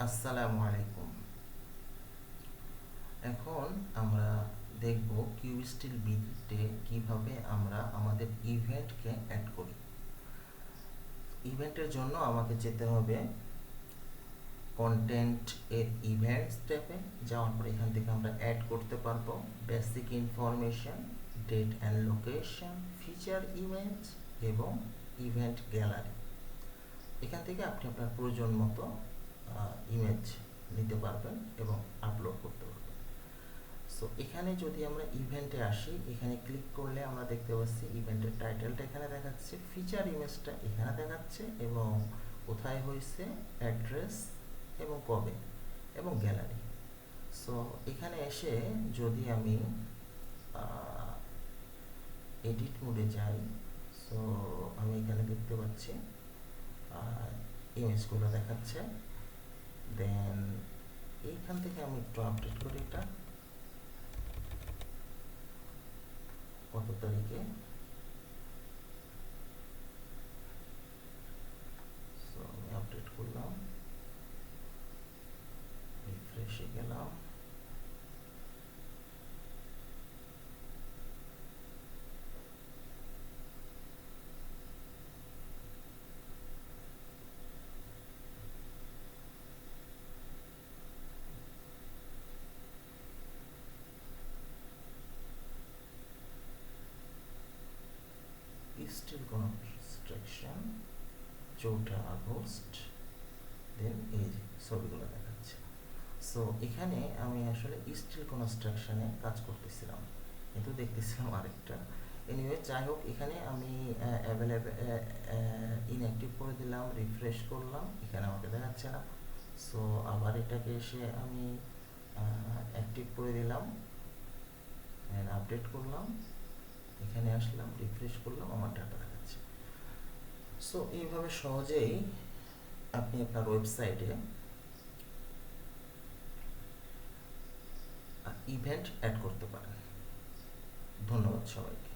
আসসালামু আলাইকুম। এখন আমরা দেখব কিউস্টিল বিতে কিভাবে আমরা আমাদের ইভেন্টকে অ্যাড করি। ইভেন্টের জন্য আমাকে যেতে হবে কন্টেন্ট এর ইভেন্টস ট্যাবে। যাওয়ার পর এখান থেকে আমরা অ্যাড করতে পারবো basic information, date and location, feature image এবং ইভেন্ট গ্যালারি। এখান থেকে আপনি আপনার প্রয়োজন মতো ইমেজ নিতে পারবেন এবং আপলোড করতে পারবেন। সো এখানে যদি আমরা ইভেন্টে আসি, এখানে ক্লিক করলে আমরা দেখতে পাচ্ছি ইভেন্টের টাইটেলটা এখানে দেখাচ্ছে, ফিচার ইমেজটা এখানে দেখাচ্ছে এবং কোথায় হয়েছে, অ্যাড্রেস এবং কবে এবং গ্যালারি। সো এখানে এসে যদি আমি এডিট মোডে যাই, সো আমি এখানে দেখতে পাচ্ছি ইমেজগুলো দেখাচ্ছে। দেন এইখান থেকে আমি একটু আপডেট করি এটা কত তারিখে। সো আমি আপডেট করলাম, রিফ্রেশে গেলাম, স্টিল কনস্ট্রাকশন 4 আগস্ট। দেন এই যে ছবিগুলো দেখাচ্ছে। সো এখানে আমি আসলে স্টিল কনস্ট্রাকশনে কাজ করতেছিলাম, কিন্তু দেখতেছিলাম আরেকটা। এনিওয়ে যাই হোক, এখানে আমি অ্যাভেলেবেল ইনঅ্যাক্টিভ করে দিলাম, রিফ্রেশ করলাম, এখানে আমাকে দেখাচ্ছে না। সো আবার এটাকে এসে আমি অ্যাক্টিভ করে দিলাম, আপডেট করলাম, এখানে আসলাম, রিফ্রেশ করলাম, আমার ডাটা দেখাচ্ছে। সো এইভাবে সহজেই আপনি আপনার ওয়েবসাইটে ইভেন্ট অ্যাড করতে পারেন। ধন্যবাদ সবাইকে।